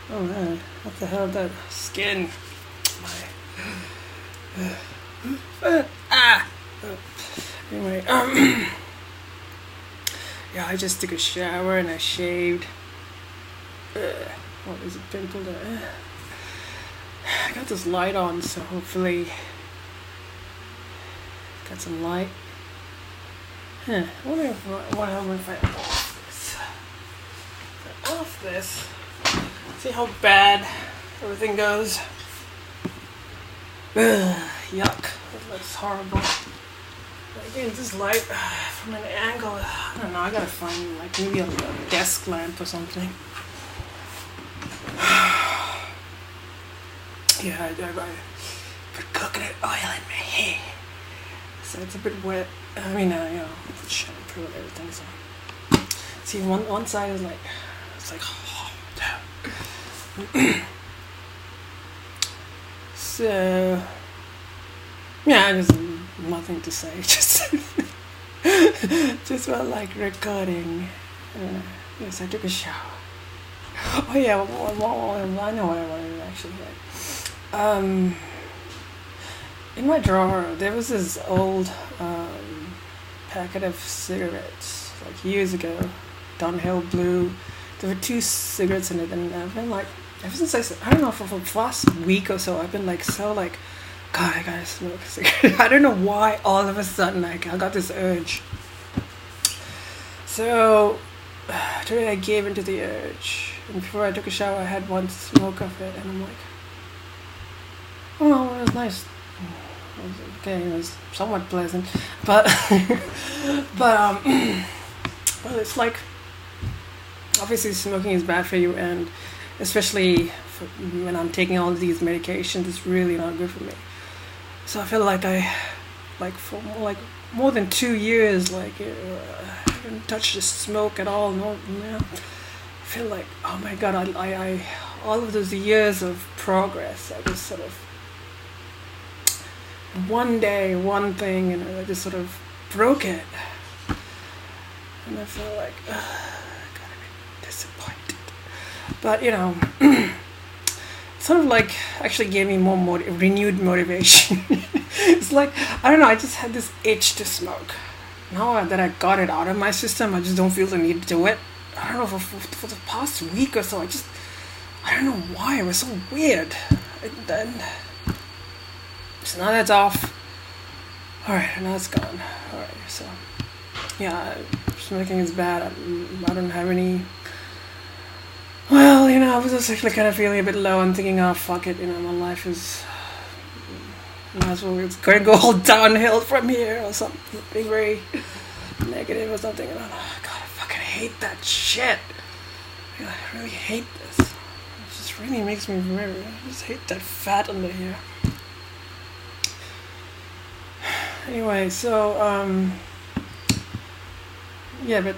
Oh man, what the hell? That skin. My. Ah. Anyway, yeah, I just took a shower and I shaved. What is a pimple there? I got this light on, so hopefully got some light. I wonder what happens if I off this. If I off this, see how bad everything goes. Yuck, that looks horrible. But again, this light from an angle, I don't know, I gotta find like maybe a desk lamp or something. Yeah, I put coconut oil in my hair, so it's a bit wet. I mean, shampoo and everything. So, see, one side is like, it's like, so, yeah, there's nothing to say. Just felt like recording. Yes, I took a shower. Oh yeah, well, I know what I wanted to actually say. In my drawer, there was this old packet of cigarettes, like years ago, Dunhill Blue. There were 2 cigarettes in it, and I've been like, ever since I don't know, for the last week or so, I've been like, so like, God, I gotta smoke a cigarette. I don't know why all of a sudden I got this urge. So, today I gave into the urge. And before I took a shower, I had one smoke of it, and I'm like, oh no, it was nice. Okay, it was somewhat pleasant, but but well, it's like, obviously smoking is bad for you, and especially when I'm taking all of these medications, it's really not good for me. So I feel like for more than 2 years, I haven't touched the smoke at all. No, I feel like, oh my God, I all of those years of progress, I just sort of, one day, one thing, and I just sort of broke it. And I feel like, I gotta be disappointed. But, sort of like actually gave me more renewed motivation. It's like, I don't know, I just had this itch to smoke. Now that I got it out of my system, I just don't feel the need to do it. I don't know, for the past week or so, I don't know why, it was so weird. And then, so now that's off. Alright, now it's gone. Alright, so, yeah, smoking is bad. I don't have any. Well, I was just actually kind of feeling a bit low and thinking, oh, fuck it, my life is, might as well, it's going to go all downhill from here or something very negative or something. And I'm like, oh, God, I fucking hate that shit. I really hate this. It just really makes me I just hate that fat under here. Anyway, so, yeah, but,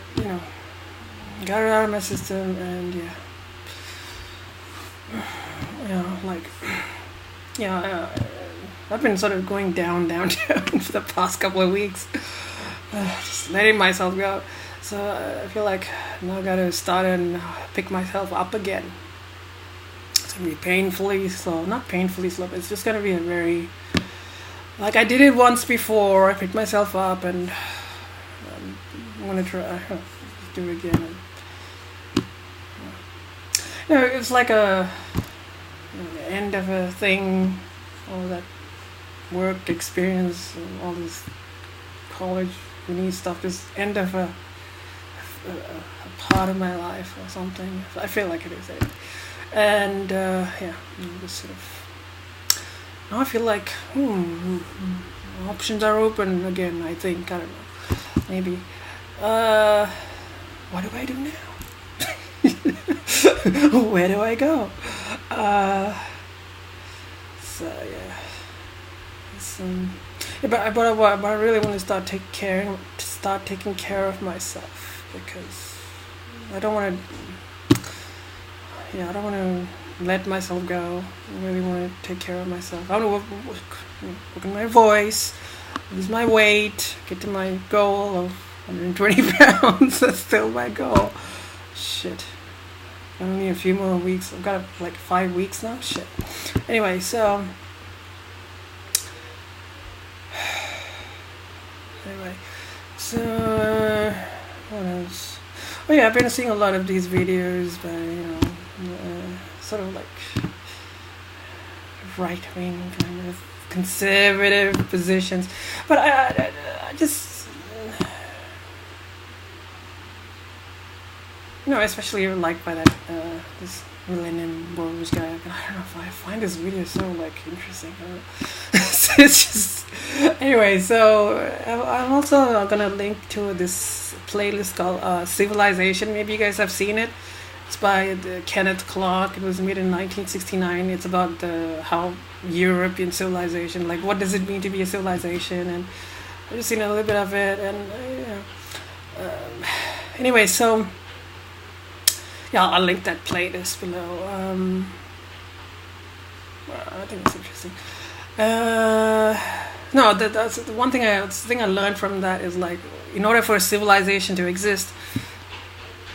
got it out of my system, and yeah. I've been sort of going down for the past couple of weeks, just letting myself go. So I feel like now I gotta start and pick myself up again. It's gonna be painfully slow, not painfully slow, but it's just gonna be a very, like I did it once before. I picked myself up, and I'm gonna try do it again. It's like the end of a thing, all that work experience, and all this college uni stuff, just end of a part of my life or something. I feel like it is it. And just sort of, now I feel like options are open again, I think. I don't know, maybe what do I do now? Where do I go? So yeah, it's, but I really want to start taking care of myself, because I don't want to let myself go. I really want to take care of myself. I want to work on my voice, lose my weight, get to my goal of 120 pounds. That's still my goal. Shit. Only a few more weeks. I've got like 5 weeks now. Shit. Anyway, so anyway, so what else? Oh yeah, I've been seeing a lot of these videos by sort of like right wing kind of conservative positions, but I just especially like by that this Millennium Bros guy. I don't know if I find this video so like interesting. So it's just anyway. So I'm also gonna link to this playlist called Civilization. Maybe you guys have seen it. It's by Kenneth. It was made in 1969. It's about how European civilization, like what does it mean to be a civilization, and I've just seen a little bit of it. And anyway, so yeah, I'll link that playlist below. I think it's interesting. No, that's the one thing I learned from that is like, in order for a civilization to exist,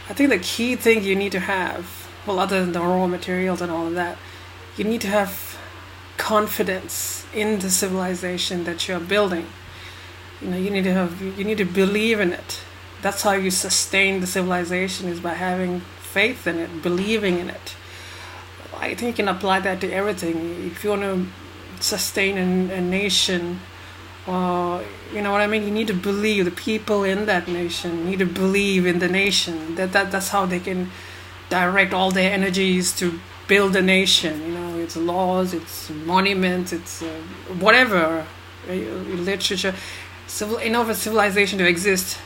I think the key thing you need to have, well, other than the raw materials and all of that, you need to have confidence in the civilization that you're building. You need to believe in it. That's how you sustain the civilization, is by having faith in it, believing in it. I think you can apply that to everything. If you want to sustain a nation, you know what I mean? You need to believe the people in that nation. You need to believe in the nation. That's how they can direct all their energies to build a nation. It's laws, it's monuments, it's whatever, literature. In order for civilization to exist,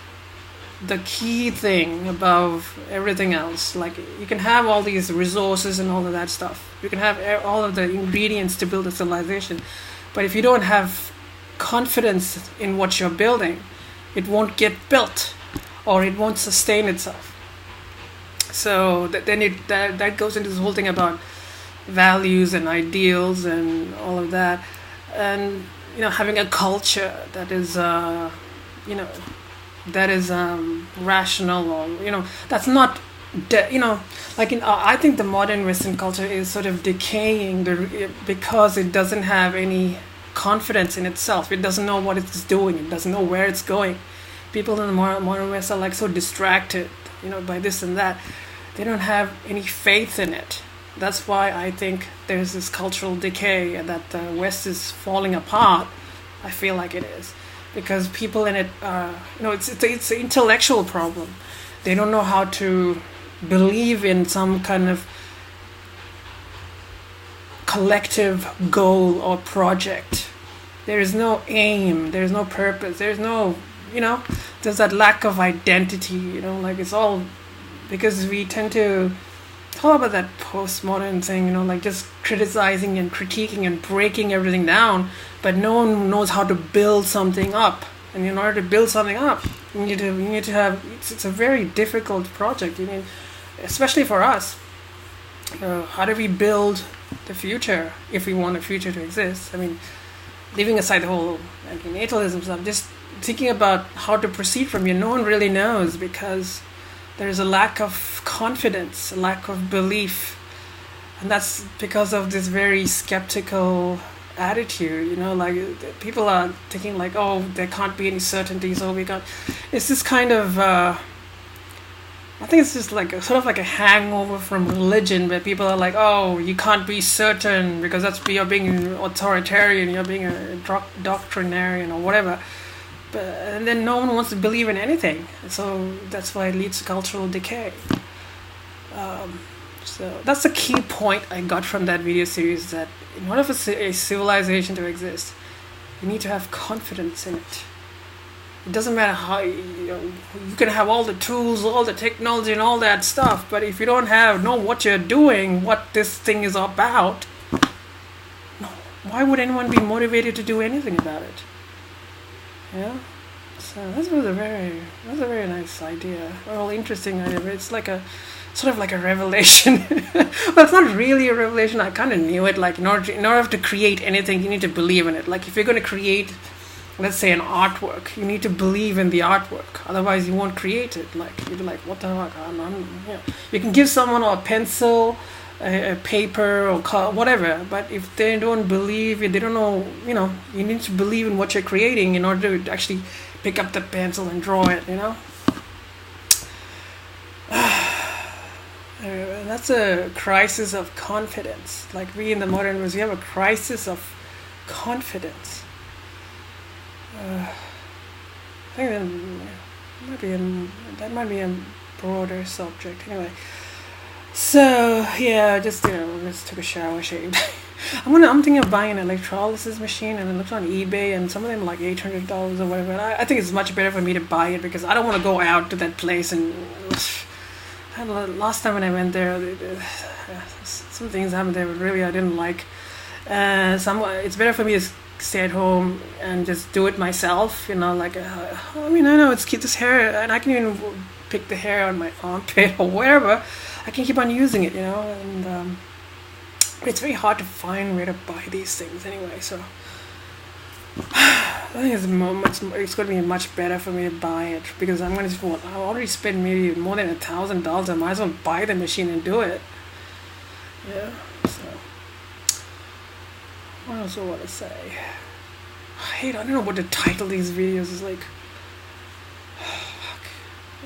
the key thing above everything else, like you can have all these resources and all of that stuff. You can have all of the ingredients to build a civilization, but if you don't have confidence in what you're building, it won't get built, or it won't sustain itself. So then that goes into this whole thing about values and ideals and all of that, and having a culture that is rational, or that's not I think the modern Western culture is sort of decaying because it doesn't have any confidence in itself. It doesn't know what it's doing. It doesn't know where it's going. People in the modern West are like so distracted, by this and that. They don't have any faith in it. That's why I think there's this cultural decay, and that the West is falling apart. I feel like it is, because people in it it's an intellectual problem. They don't know how to believe in some kind of collective goal or project. There is no aim, there's no purpose, there's no there's that lack of identity. Like it's all because we tend to talk about that postmodern thing, like just criticizing and critiquing and breaking everything down, but no one knows how to build something up. And in order to build something up, you need to have. It's a very difficult project. Especially for us. How do we build the future if we want the future to exist? I mean, leaving aside the whole antinatalism stuff, just thinking about how to proceed from here. No one really knows, because there's a lack of confidence, a lack of belief, and that's because of this very skeptical attitude. Like people are thinking like, oh, there can't be any certainty, so it's this kind of I think it's just like sort of like a hangover from religion, where people are like, oh, you can't be certain because you're being authoritarian, you're being a doctrinarian or whatever. And then no one wants to believe in anything, so that's why it leads to cultural decay. So that's the key point I got from that video series, that in order for a civilization to exist, you need to have confidence in it. It doesn't matter how you can have all the tools, all the technology, and all that stuff, but if you don't know what you're doing, what this thing is about, no, why would anyone be motivated to do anything about it? Yeah. So that was a very nice idea. Well, interesting idea. It's like a sort of like a revelation. But it's not really a revelation. I kind of knew it. Like in order to create anything, you need to believe in it. Like if you're going to create let's say an artwork, you need to believe in the artwork, otherwise you won't create it. Like you'll be like, what the fuck? You can give someone a pencil, a paper, or whatever, but if they don't believe it, they don't know. You need to believe in what you're creating in order to actually pick up the pencil and draw it. That's a crisis of confidence. Like we in the modern world, we have a crisis of confidence. I think that might be a broader subject. Anyway, so yeah, just took a shower, shaved. I'm thinking of buying an electrolysis machine, and I looked on eBay, and some of them are like $800 or whatever. And I think it's much better for me to buy it because I don't want to go out to that place and. Last time when I went there, some things happened there really I didn't like. It's better for me to stay at home and just do it myself. I know it's keep this hair, and I can even pick the hair on my armpit or wherever. I can keep on using it, and it's very hard to find where to buy these things anyway. So I think it's going to be much better for me to buy it because I already spent maybe more than $1,000. I might as well buy the machine and do it. Yeah. So what else do I want to say? I don't know what the title of these videos is like.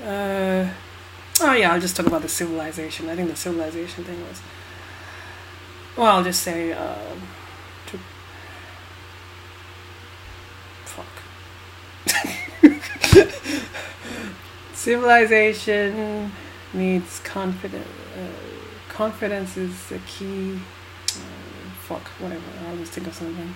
I'll just talk about the civilization. I think the civilization thing was. Well, I'll just say. Civilization needs confidence. Confidence is the key. Whatever. I'll just think of something.